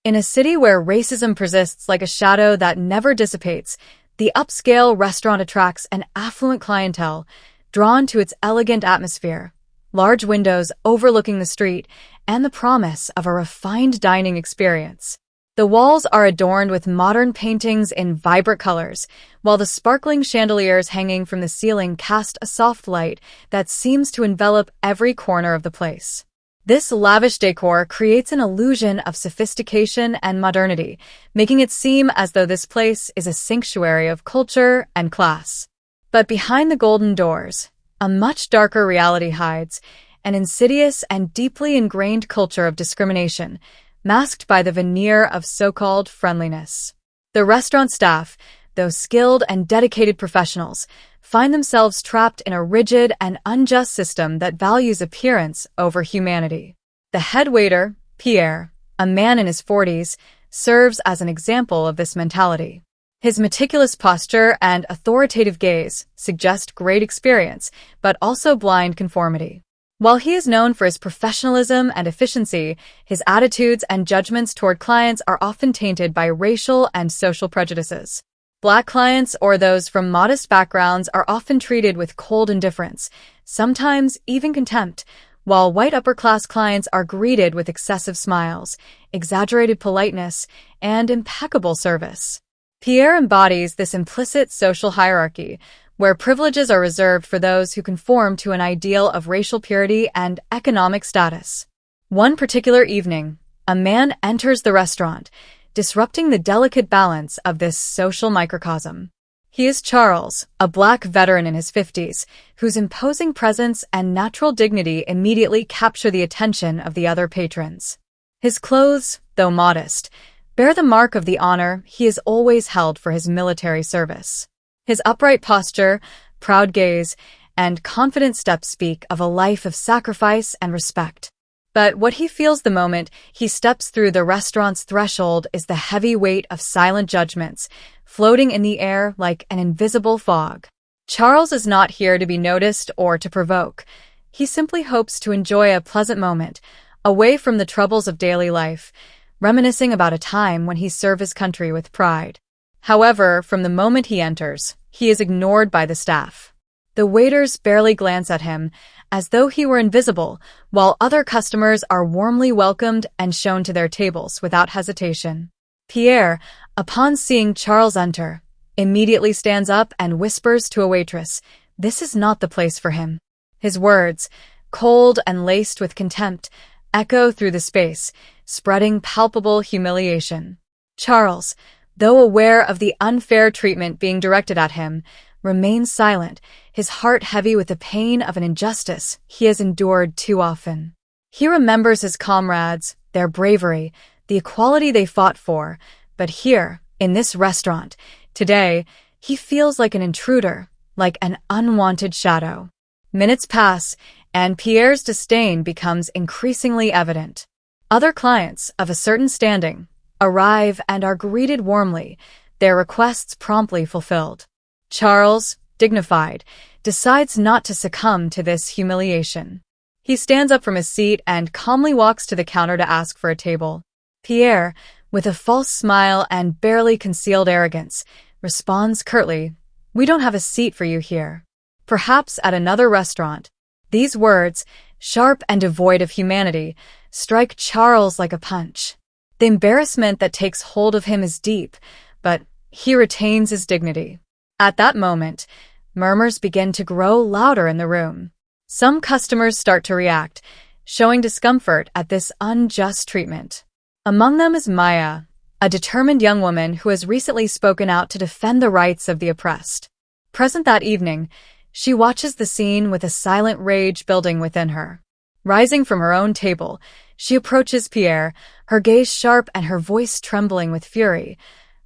In a city where racism persists like a shadow that never dissipates, the upscale restaurant attracts an affluent clientele, drawn to its elegant atmosphere, large windows overlooking the street, and the promise of a refined dining experience. The walls are adorned with modern paintings in vibrant colors, while the sparkling chandeliers hanging from the ceiling cast a soft light that seems to envelop every corner of the place. This lavish decor creates an illusion of sophistication and modernity, making it seem as though this place is a sanctuary of culture and class. But behind the golden doors, a much darker reality hides, an insidious and deeply ingrained culture of discrimination, masked by the veneer of so-called friendliness. The restaurant staff, though skilled and dedicated professionals, find themselves trapped in a rigid and unjust system that values appearance over humanity. The head waiter, Pierre, a man in his 40s, serves as an example of this mentality. His meticulous posture and authoritative gaze suggest great experience, but also blind conformity. While he is known for his professionalism and efficiency, his attitudes and judgments toward clients are often tainted by racial and social prejudices. Black clients or those from modest backgrounds are often treated with cold indifference, sometimes even contempt, while white upper-class clients are greeted with excessive smiles, exaggerated politeness, and impeccable service. Pierre embodies this implicit social hierarchy, where privileges are reserved for those who conform to an ideal of racial purity and economic status. One particular evening, a man enters the restaurant, disrupting the delicate balance of this social microcosm. He is Charles, a black veteran in his 50s, whose imposing presence and natural dignity immediately capture the attention of the other patrons. His clothes, though modest, bear the mark of the honor he has always held for his military service. His upright posture, proud gaze, and confident step speak of a life of sacrifice and respect. But what he feels the moment he steps through the restaurant's threshold is the heavy weight of silent judgments, floating in the air like an invisible fog. Charles is not here to be noticed or to provoke. He simply hopes to enjoy a pleasant moment, away from the troubles of daily life, reminiscing about a time when he served his country with pride. However, from the moment he enters, he is ignored by the staff. The waiters barely glance at him, as though he were invisible, while other customers are warmly welcomed and shown to their tables without hesitation. Pierre, upon seeing Charles enter, immediately stands up and whispers to a waitress, "This is not the place for him." His words, cold and laced with contempt, echo through the space, spreading palpable humiliation. Charles, though aware of the unfair treatment being directed at him, remains silent, his heart heavy with the pain of an injustice he has endured too often. He remembers his comrades, their bravery, the equality they fought for, but here, in this restaurant, today, he feels like an intruder, like an unwanted shadow. Minutes pass, and Pierre's disdain becomes increasingly evident. Other clients, of a certain standing, arrive and are greeted warmly, their requests promptly fulfilled. Charles, dignified, decides not to succumb to this humiliation. He stands up from his seat and calmly walks to the counter to ask for a table. Pierre, with a false smile and barely concealed arrogance, responds curtly, "We don't have a seat for you here." Perhaps at another restaurant. These words, sharp and devoid of humanity, strike Charles like a punch. The embarrassment that takes hold of him is deep, but he retains his dignity. At that moment, murmurs begin to grow louder in the room. Some customers start to react, showing discomfort at this unjust treatment. Among them is Maya, a determined young woman who has recently spoken out to defend the rights of the oppressed. Present that evening, she watches the scene with a silent rage building within her. Rising from her own table, she approaches Pierre, her gaze sharp and her voice trembling with fury.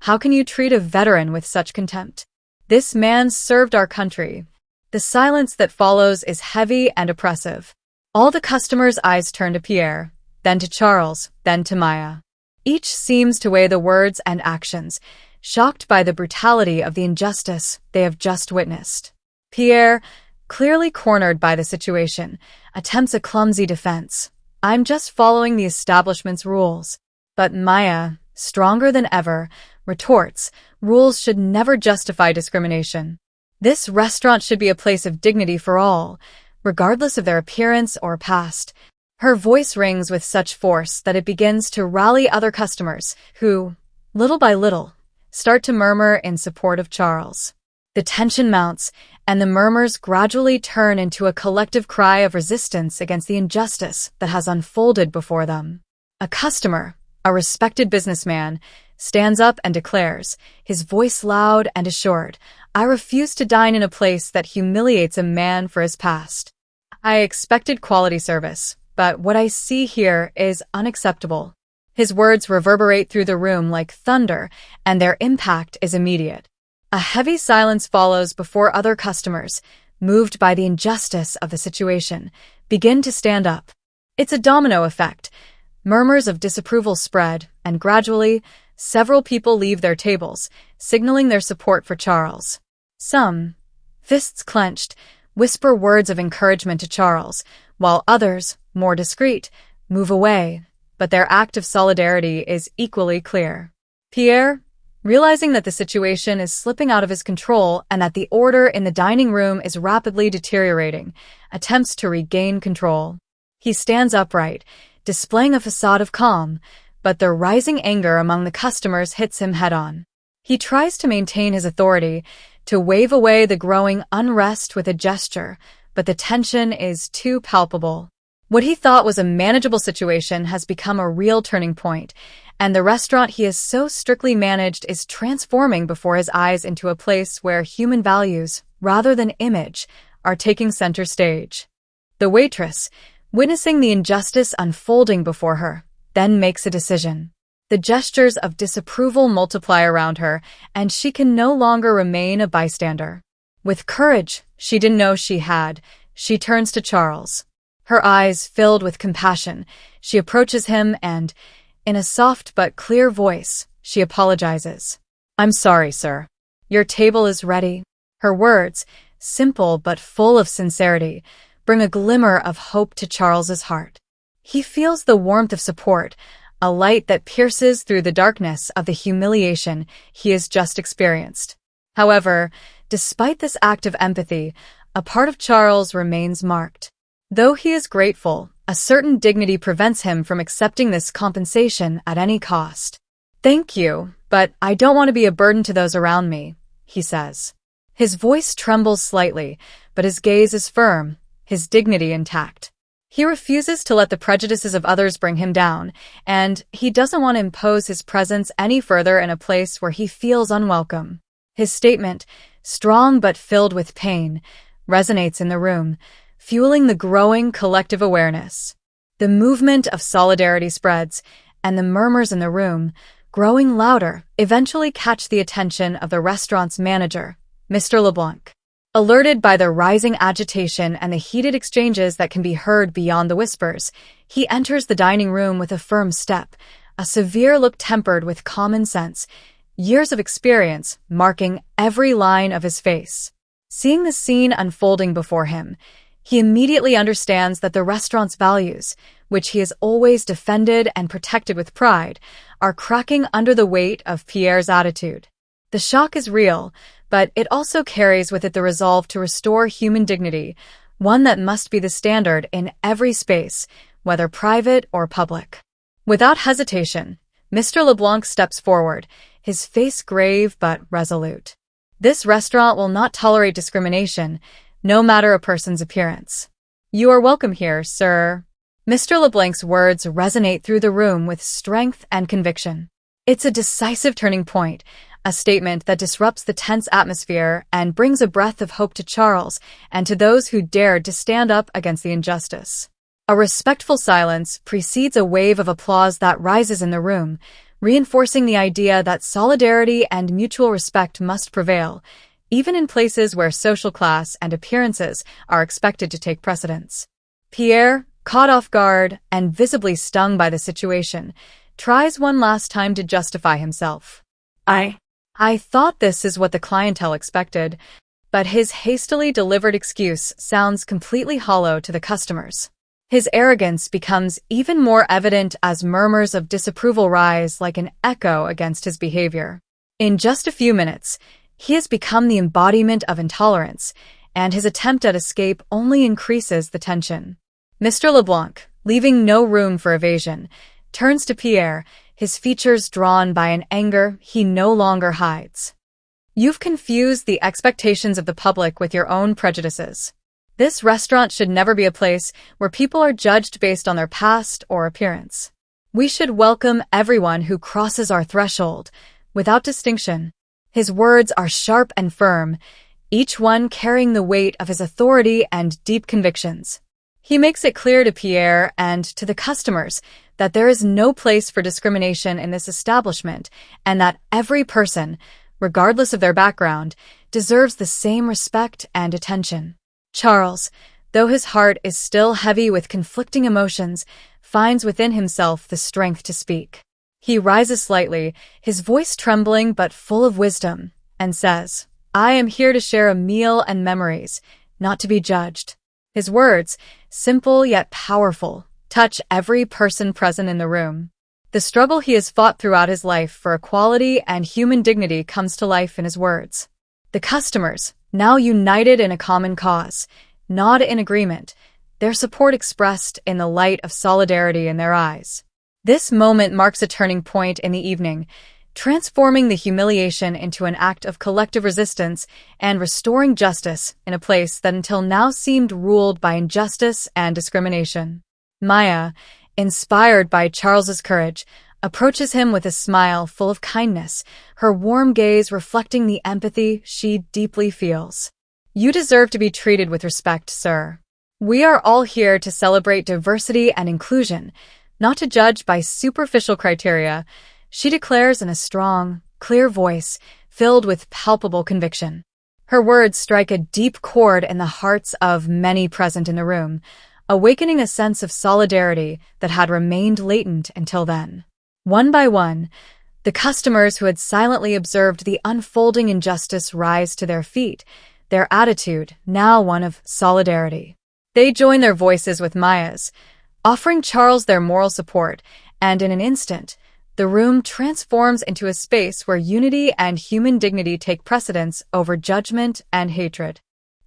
"How can you treat a veteran with such contempt? This man served our country." The silence that follows is heavy and oppressive. All the customers' eyes turn to Pierre, then to Charles, then to Maya. Each seems to weigh the words and actions, shocked by the brutality of the injustice they have just witnessed. Pierre, clearly cornered by the situation, attempts a clumsy defense. "I'm just following the establishment's rules." But Maya, stronger than ever, retorts, rules should never justify discrimination. This restaurant should be a place of dignity for all, regardless of their appearance or past. Her voice rings with such force that it begins to rally other customers who, little by little, start to murmur in support of Charles. The tension mounts, and the murmurs gradually turn into a collective cry of resistance against the injustice that has unfolded before them. A customer, a respected businessman, stands up and declares, his voice loud and assured, "I refuse to dine in a place that humiliates a man for his past. I expected quality service, but what I see here is unacceptable." His words reverberate through the room like thunder, and their impact is immediate. A heavy silence follows before other customers, moved by the injustice of the situation, begin to stand up. It's a domino effect. Murmurs of disapproval spread, and gradually, several people leave their tables, signaling their support for Charles. Some, fists clenched, whisper words of encouragement to Charles, while others, more discreet, move away, but their act of solidarity is equally clear. Pierre, realizing that the situation is slipping out of his control and that the order in the dining room is rapidly deteriorating, attempts to regain control. He stands upright, displaying a facade of calm, but the rising anger among the customers hits him head-on. He tries to maintain his authority, to wave away the growing unrest with a gesture, but the tension is too palpable. What he thought was a manageable situation has become a real turning point, and the restaurant he has so strictly managed is transforming before his eyes into a place where human values, rather than image, are taking center stage. The waitress, witnessing the injustice unfolding before her, then makes a decision. The gestures of disapproval multiply around her, and she can no longer remain a bystander. With courage she didn't know she had, she turns to Charles. Her eyes filled with compassion, she approaches him and, in a soft but clear voice, she apologizes. "I'm sorry, sir. Your table is ready." Her words, simple but full of sincerity, bring a glimmer of hope to Charles's heart. He feels the warmth of support, a light that pierces through the darkness of the humiliation he has just experienced. However, despite this act of empathy, a part of Charles remains marked. Though he is grateful, a certain dignity prevents him from accepting this compensation at any cost. "Thank you, but I don't want to be a burden to those around me," he says. His voice trembles slightly, but his gaze is firm, his dignity intact. He refuses to let the prejudices of others bring him down, and he doesn't want to impose his presence any further in a place where he feels unwelcome. His statement, strong but filled with pain, resonates in the room, fueling the growing collective awareness. The movement of solidarity spreads, and the murmurs in the room, growing louder, eventually catch the attention of the restaurant's manager, Mr. LeBlanc. Alerted by the rising agitation and the heated exchanges that can be heard beyond the whispers, he enters the dining room with a firm step, a severe look tempered with common sense, years of experience marking every line of his face. Seeing the scene unfolding before him, he immediately understands that the restaurant's values, which he has always defended and protected with pride, are cracking under the weight of Pierre's attitude. The shock is real, but it also carries with it the resolve to restore human dignity, one that must be the standard in every space, whether private or public. Without hesitation, Mr. LeBlanc steps forward, his face grave but resolute. This restaurant will not tolerate discrimination, no matter a person's appearance. "You are welcome here, sir." Mr. LeBlanc's words resonate through the room with strength and conviction. It's a decisive turning point, a statement that disrupts the tense atmosphere and brings a breath of hope to Charles and to those who dared to stand up against the injustice. A respectful silence precedes a wave of applause that rises in the room, reinforcing the idea that solidarity and mutual respect must prevail, even in places where social class and appearances are expected to take precedence. Pierre, caught off guard and visibly stung by the situation, tries one last time to justify himself. I thought this is what the clientele expected, but his hastily delivered excuse sounds completely hollow to the customers. His arrogance becomes even more evident as murmurs of disapproval rise like an echo against his behavior. In just a few minutes, he has become the embodiment of intolerance, and his attempt at escape only increases the tension. Mr. LeBlanc, leaving no room for evasion, turns to Pierre, his features drawn by an anger he no longer hides. You've confused the expectations of the public with your own prejudices. This restaurant should never be a place where people are judged based on their past or appearance. We should welcome everyone who crosses our threshold, without distinction. His words are sharp and firm, each one carrying the weight of his authority and deep convictions. He makes it clear to Pierre and to the customers that there is no place for discrimination in this establishment and that every person, regardless of their background, deserves the same respect and attention. Charles, though his heart is still heavy with conflicting emotions, finds within himself the strength to speak. He rises slightly, his voice trembling but full of wisdom, and says, "I am here to share a meal and memories, not to be judged." His words, simple yet powerful, touch every person present in the room. The struggle he has fought throughout his life for equality and human dignity comes to life in his words. The customers, now united in a common cause, nod in agreement, their support expressed in the light of solidarity in their eyes. This moment marks a turning point in the evening, transforming the humiliation into an act of collective resistance and restoring justice in a place that until now seemed ruled by injustice and discrimination. Maya, inspired by Charles's courage, approaches him with a smile full of kindness, her warm gaze reflecting the empathy she deeply feels. "You deserve to be treated with respect, sir. We are all here to celebrate diversity and inclusion, not to judge by superficial criteria," she declares in a strong, clear voice filled with palpable conviction. Her words strike a deep chord in the hearts of many present in the room, awakening a sense of solidarity that had remained latent until then. One by one, the customers who had silently observed the unfolding injustice rise to their feet, their attitude now one of solidarity. They join their voices with Maya's, offering Charles their moral support, and in an instant, the room transforms into a space where unity and human dignity take precedence over judgment and hatred.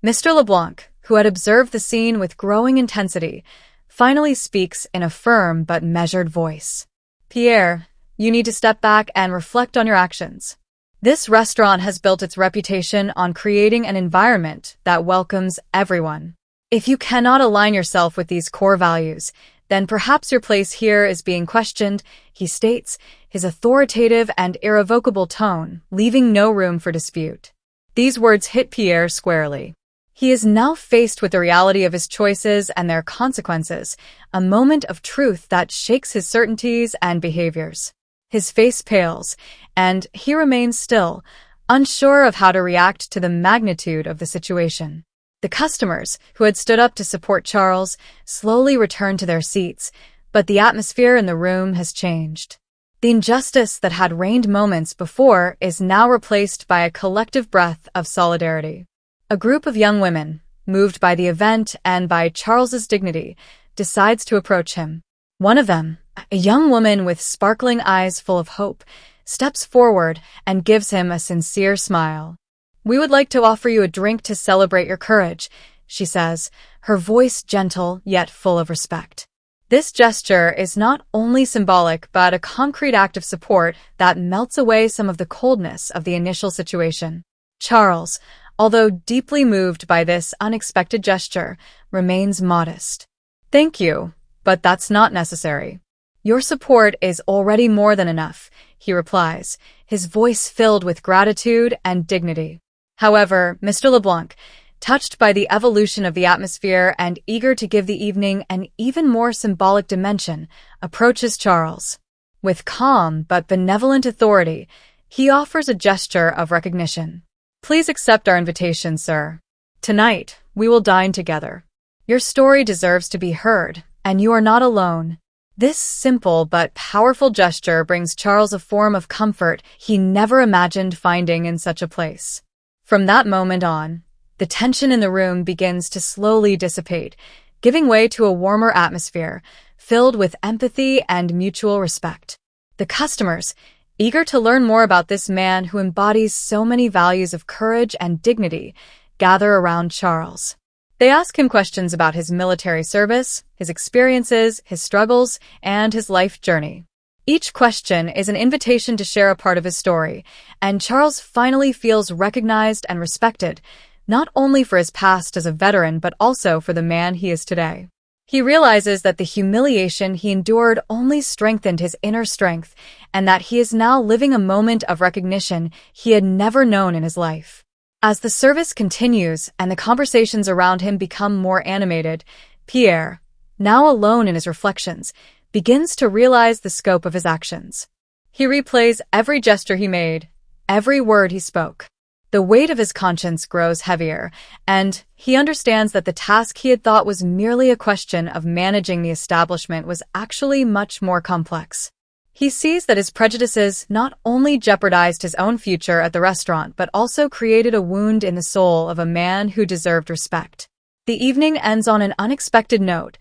Mr. LeBlanc, who had observed the scene with growing intensity, finally speaks in a firm but measured voice. "Pierre, you need to step back and reflect on your actions. This restaurant has built its reputation on creating an environment that welcomes everyone. If you cannot align yourself with these core values, then perhaps your place here is being questioned," he states, his authoritative and irrevocable tone leaving no room for dispute. These words hit Pierre squarely. He is now faced with the reality of his choices and their consequences, a moment of truth that shakes his certainties and behaviors. His face pales, and he remains still, unsure of how to react to the magnitude of the situation. The customers, who had stood up to support Charles, slowly return to their seats, but the atmosphere in the room has changed. The injustice that had reigned moments before is now replaced by a collective breath of solidarity. A group of young women, moved by the event and by Charles's dignity, decides to approach him. One of them, a young woman with sparkling eyes full of hope, steps forward and gives him a sincere smile. "We would like to offer you a drink to celebrate your courage," she says, her voice gentle yet full of respect. This gesture is not only symbolic but a concrete act of support that melts away some of the coldness of the initial situation. Charles, although deeply moved by this unexpected gesture, remains modest. "Thank you, but that's not necessary. Your support is already more than enough," he replies, his voice filled with gratitude and dignity. However, Mr. LeBlanc, touched by the evolution of the atmosphere and eager to give the evening an even more symbolic dimension, approaches Charles. With calm but benevolent authority, he offers a gesture of recognition. "Please accept our invitation, sir. Tonight, we will dine together. Your story deserves to be heard, and you are not alone." This simple but powerful gesture brings Charles a form of comfort he never imagined finding in such a place. From that moment on, the tension in the room begins to slowly dissipate, giving way to a warmer atmosphere filled with empathy and mutual respect. The customers, eager to learn more about this man who embodies so many values of courage and dignity, gather around Charles. They ask him questions about his military service, his experiences, his struggles, and his life journey. Each question is an invitation to share a part of his story, and Charles finally feels recognized and respected, not only for his past as a veteran but also for the man he is today. He realizes that the humiliation he endured only strengthened his inner strength, and that he is now living a moment of recognition he had never known in his life. As the service continues and the conversations around him become more animated, Pierre, now alone in his reflections, begins to realize the scope of his actions. He replays every gesture he made, every word he spoke. The weight of his conscience grows heavier, and he understands that the task he had thought was merely a question of managing the establishment was actually much more complex. He sees that his prejudices not only jeopardized his own future at the restaurant but also created a wound in the soul of a man who deserved respect. The evening ends on an unexpected note.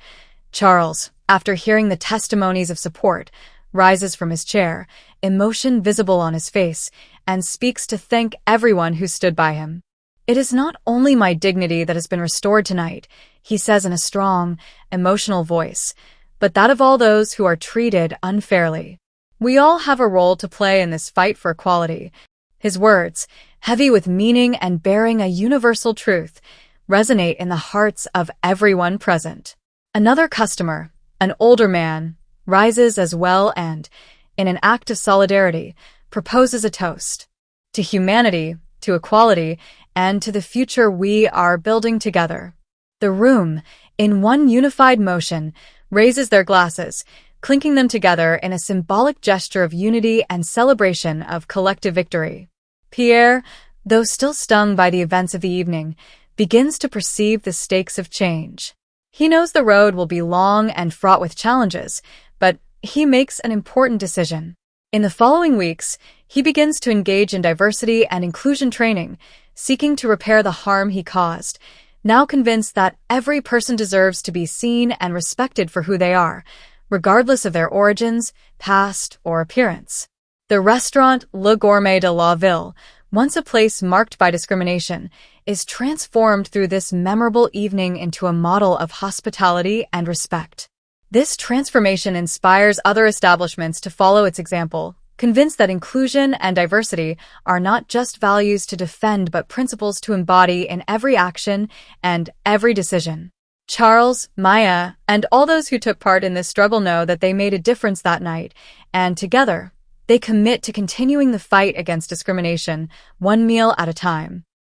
Charles, after hearing the testimonies of support, rises from his chair, emotion visible on his face, and speaks to thank everyone who stood by him. "It is not only my dignity that has been restored tonight," he says in a strong, emotional voice, "but that of all those who are treated unfairly. We all have a role to play in this fight for equality." His words, heavy with meaning and bearing a universal truth, resonate in the hearts of everyone present. Another customer, an older man, rises as well and, in an act of solidarity, proposes a toast. To humanity, to equality, and to the future we are building together. The room, in one unified motion, raises their glasses, clinking them together in a symbolic gesture of unity and celebration of collective victory. Pierre, though still stung by the events of the evening, begins to perceive the stakes of change. He knows the road will be long and fraught with challenges, but he makes an important decision. In the following weeks, he begins to engage in diversity and inclusion training, seeking to repair the harm he caused, now convinced that every person deserves to be seen and respected for who they are, regardless of their origins, past, or appearance. The restaurant Le Gourmet de la Ville, once a place marked by discrimination, is transformed through this memorable evening into a model of hospitality and respect. This transformation inspires other establishments to follow its example, convinced that inclusion and diversity are not just values to defend but principles to embody in every action and every decision. Charles, Maya, and all those who took part in this struggle know that they made a difference that night, and together, they commit to continuing the fight against discrimination, one meal at a time.